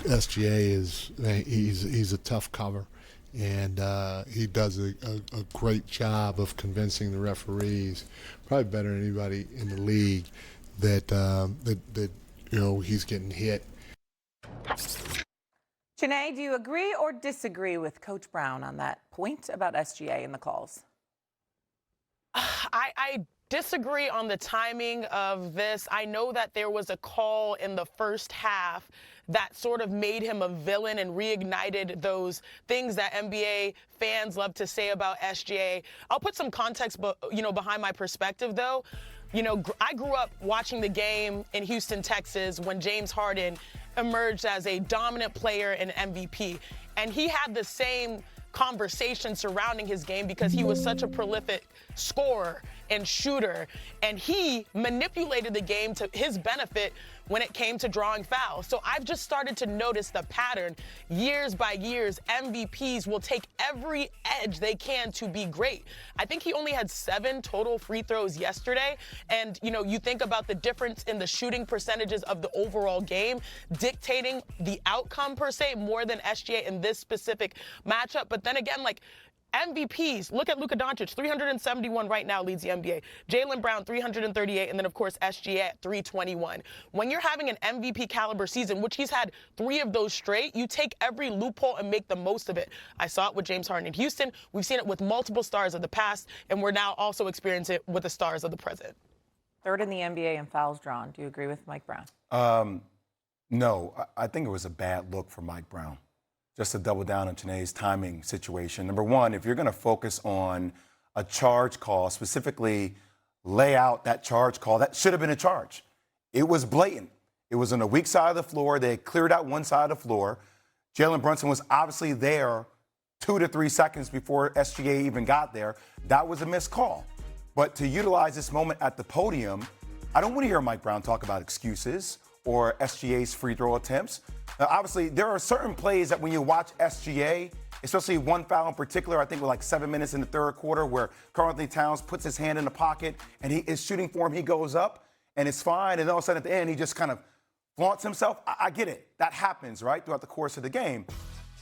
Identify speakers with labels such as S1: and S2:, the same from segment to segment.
S1: SGA he's a tough cover, and he does a great job of convincing the referees, probably better than anybody in the league, that he's getting hit.
S2: Janae, do you agree or disagree with Coach Brown on that point about SGA and the calls?
S3: I disagree on the timing of this. I know that there was a call in the first half that sort of made him a villain and reignited those things that NBA fans love to say about SGA. I'll put some context, behind my perspective, though. I grew up watching the game in Houston, Texas, when James Harden emerged as a dominant player and MVP. And he had the same conversation surrounding his game because he was such a prolific scorer and shooter, and he manipulated the game to his benefit when it came to drawing fouls. So I've just started to notice the pattern. Years by years, MVPs will take every edge they can to be great. I think he only had 7 total free throws yesterday, and you think about the difference in the shooting percentages of the overall game dictating the outcome per se more than SGA in this specific matchup. But then again, MVPs, look at Luka Doncic, 371 right now leads the NBA. Jaylen Brown, 338, and then, of course, SGA at 321. When you're having an MVP caliber season, which he's had 3 of those straight, you take every loophole and make the most of it. I saw it with James Harden in Houston. We've seen it with multiple stars of the past, and we're now also experiencing it with the stars of the present.
S2: Third in the NBA in fouls drawn. Do you agree with Mike Brown?
S4: No, I think it was a bad look for Mike Brown. Just to double down on Janae's timing situation. Number one, if you're going to focus on a charge call, specifically lay out that charge call, that should have been a charge. It was blatant. It was on the weak side of the floor. They cleared out one side of the floor. Jalen Brunson was obviously there 2 to 3 seconds before SGA even got there. That was a missed call. But to utilize this moment at the podium, I don't want to hear Mike Brown talk about excuses or SGA's free throw attempts. Obviously, there are certain plays that when you watch SGA, especially one foul in particular, I think with 7 minutes in the third quarter, where Karl-Anthony Towns puts his hand in the pocket and he is shooting for him, he goes up and it's fine. And all of a sudden at the end, he just kind of flaunts himself. I get it. That happens, right, throughout the course of the game.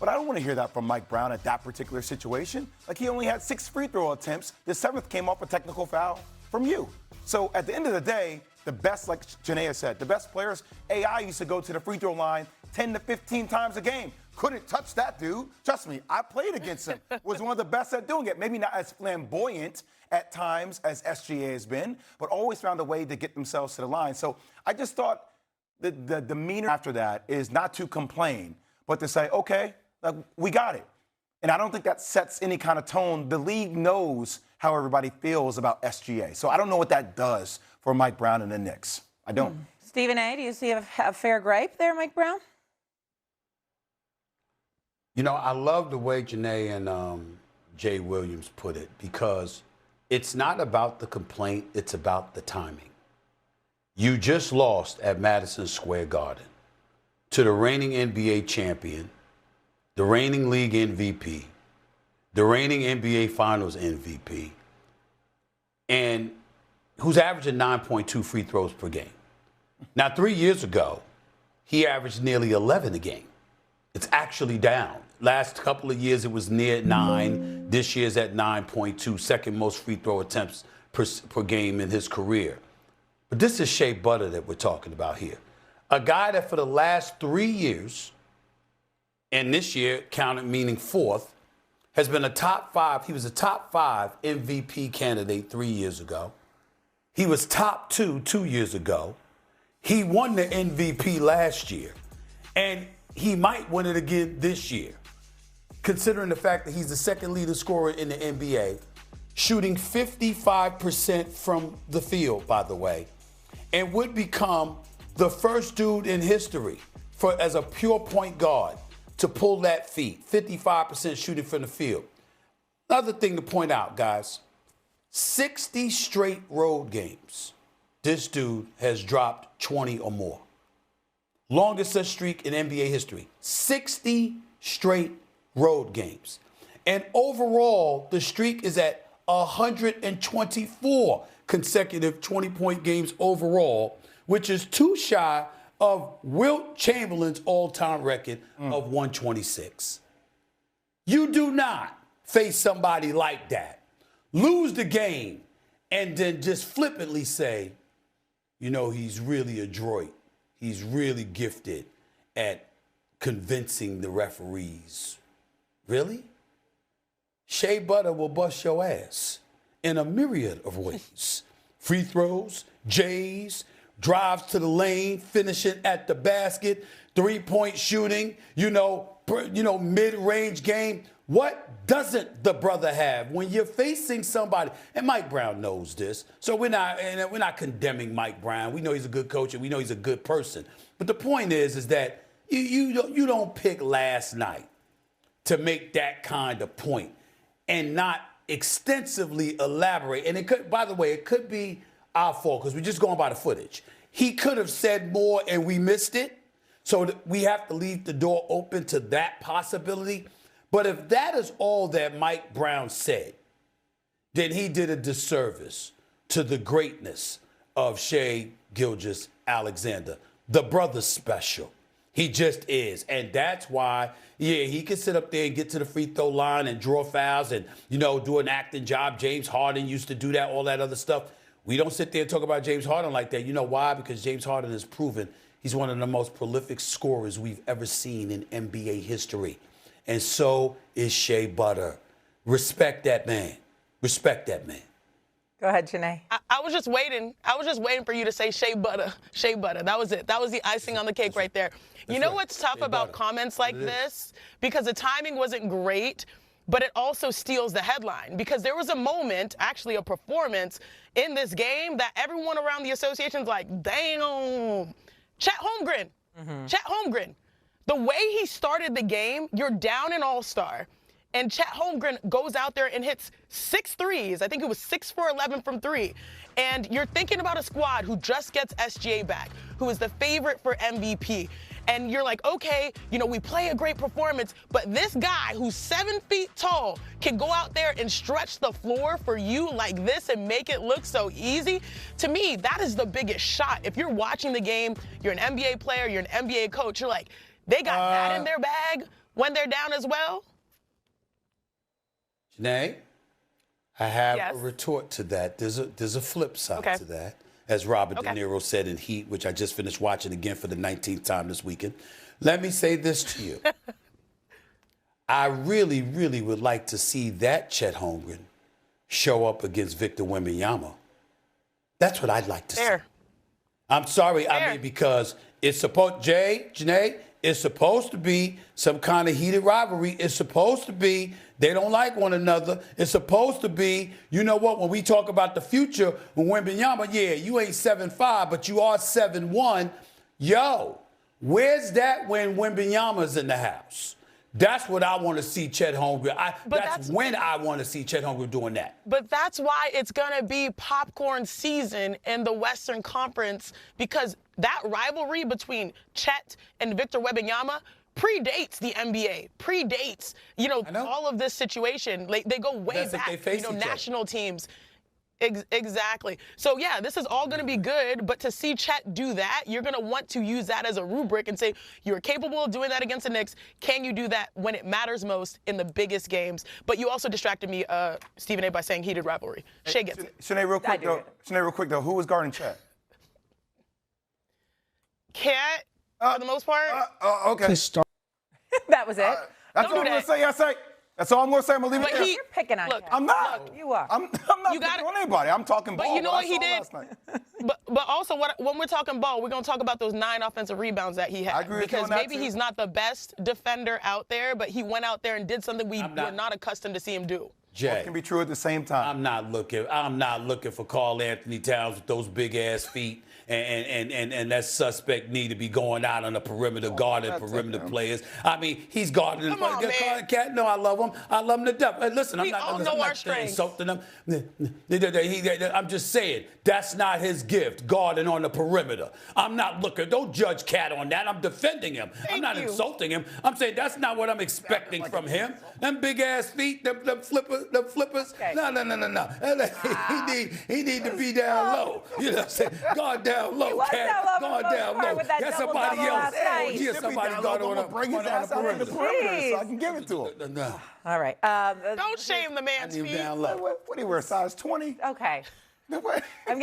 S4: But I don't want to hear that from Mike Brown at that particular situation. He only had 6 free throw attempts. The 7th came off a technical foul from you. So at the end of the day, the best, like Janaea said, the best players, AI used to go to the free throw line 10 to 15 times a game. Couldn't touch that dude. Trust me, I played against him. Was one of the best at doing it. Maybe not as flamboyant at times as SGA has been, but always found a way to get themselves to the line. So I just thought the demeanor after that is not to complain, but to say, okay, we got it. And I don't think that sets any kind of tone. The league knows how everybody feels about SGA. So I don't know what that does for Mike Brown and the Knicks. I don't.
S2: Stephen A., do you see a fair gripe there, Mike Brown?
S5: I love the way Janae and Jay Williams put it, because it's not about the complaint, it's about the timing. You just lost at Madison Square Garden to the reigning NBA champion, the reigning league MVP, the reigning NBA Finals MVP, and who's averaging 9.2 free throws per game. Now, 3 years ago, he averaged nearly 11 a game. It's actually down. Last couple of years, it was near 9. This year's at 9.2, second most free throw attempts per game in his career. But this is Shea Butter that we're talking about here. A guy that for the last 3 years, and this year counted meaning 4th, has been a top 5. He was a top 5 MVP candidate 3 years ago. He was top 2 2 years ago. He won the MVP last year. And he might win it again this year, considering the fact that he's the second leading scorer in the NBA, shooting 55% from the field, by the way, and would become the first dude in history as a pure point guard to pull that feat, 55% shooting from the field. Another thing to point out, guys, 60 straight road games, this dude has dropped 20 or more. Longest such streak in NBA history. 60 straight road games. And overall, the streak is at 124 consecutive 20-point games overall, which is 2 shy of Wilt Chamberlain's all-time record of 126. You do not face somebody like that, lose the game, and then just flippantly say, you know, he's really adroit. He's really gifted at convincing the referees. Really? Shea Butter will bust your ass in a myriad of ways. Free throws, J's, drives to the lane, finishing at the basket, three-point shooting, mid-range game. What doesn't the brother have when you're facing somebody? And Mike Brown knows this, so we're not condemning Mike Brown. We know he's a good coach and we know he's a good person. But the point is that you don't pick last night to make that kind of point and not extensively elaborate. And it could, by the way, it could be our fault because we're just going by the footage. He could have said more and we missed it. So we have to leave the door open to that possibility. But if that is all that Mike Brown said, then he did a disservice to the greatness of Shai Gilgeous-Alexander, the brother special. He just is. And that's why, he can sit up there and get to the free throw line and draw fouls and, do an acting job. James Harden used to do that, all that other stuff. We don't sit there and talk about James Harden like that. You know why? Because James Harden has proven he's one of the most prolific scorers we've ever seen in NBA history. And so is Shea Butter. Respect that man. Respect that man.
S2: Go ahead, Janae.
S3: I was just waiting. I was just waiting for you to say Shea Butter. Shea Butter. That was it. That was the icing on the cake right there. You know what's tough about comments like this? Because the timing wasn't great, but it also steals the headline. Because there was a moment, actually a performance in this game that everyone around the association's like, damn. Chet Holmgren. Chet Holmgren. The way he started the game, you're down an all-star, and Chet Holmgren goes out there and hits 6 threes. I think it was 6 for 11 from 3. And you're thinking about a squad who just gets SGA back, who is the favorite for MVP. And you're like, okay, we play a great performance, but this guy who's 7 feet tall can go out there and stretch the floor for you like this and make it look so easy. To me, that is the biggest shot. If you're watching the game, you're an NBA player, you're an NBA coach, you're like, they got that in their bag when they're down as well?
S5: Janae, I have a retort to that. There's a flip side to that. As Robert De Niro said in Heat, which I just finished watching again for the 19th time this weekend. Let me say this to you. I really, really would like to see that Chet Holmgren show up against Victor Wembanyama. That's what I'd like to see. I'm sorry, because it's supposed, Janae, it's supposed to be some kind of heated rivalry. It's supposed to be they don't like one another. It's supposed to be, you know what, when we talk about the future, when Wembanyama, you ain't 7'5", but you are 7'1". Yo, where's that when Wembanyama's in the house? That's what I want to see Chet Holmgren. That's when I want to see Chet Holmgren doing that.
S3: But that's why it's going to be popcorn season in the Western Conference, because that rivalry between Chet and Victor Wembanyama predates the NBA, predates, all of this situation. They go way back, national teams. Exactly. So, this is all going to be good, but to see Chet do that, you're going to want to use that as a rubric and say, you're capable of doing that against the Knicks. Can you do that when it matters most in the biggest games? But you also distracted me, Stephen A., by saying heated rivalry. Shea gets it.
S4: Sinead, real quick, though, who was guarding Chet?
S3: Cat, for the most part.
S4: Okay.
S2: That was it.
S4: That's all I'm going to say. That's all I'm going to say. I'm going to leave it there.
S2: You're picking on him.
S4: I'm not.
S2: You are.
S4: I'm not picking on anybody. I'm talking ball.
S3: But you know what he did?
S4: Last night.
S3: But also, when we're talking ball, we're going to talk about those 9 offensive rebounds that he had.
S4: I agree with you on
S3: because
S4: that,
S3: maybe
S4: too.
S3: he's not the best defender out there, but he went out there and did something we were not accustomed to see him do.
S5: Jay,
S4: Both can be true at the same time.
S5: I'm not looking for Karl Anthony Towns with those big ass feet. And that suspect need to be going out on the perimeter, guarding perimeter players. I mean, he's guarding.
S3: Come on, man.
S5: Cat, no, I love him. I love him to death. Hey, listen,
S3: We all know our strengths.
S5: Insulting him. I'm just saying, that's not his gift, guarding on the perimeter. I'm not looking. Don't judge Cat on that. I'm defending him. I'm not insulting him. I'm saying that's not what I'm expecting from him. Them big ass feet, them flipper. the flippers.
S2: Okay.
S5: No. He need to be down low. You know what I'm saying? Guard down low,
S2: was
S5: Cat.
S2: down low for
S5: Guard
S2: the most
S5: down
S2: part
S5: low.
S2: with that
S5: That's
S2: double-double
S5: somebody else.
S2: last night.
S5: Yeah, somebody guard on the
S4: bring his ass out on the perimeter so I can give it to him.
S5: No.
S2: All right.
S3: Don't shame the
S5: I
S3: man's
S5: need him
S3: feet.
S5: down low.
S4: What do you wear, size 20?
S2: Okay.
S4: What?
S2: I'm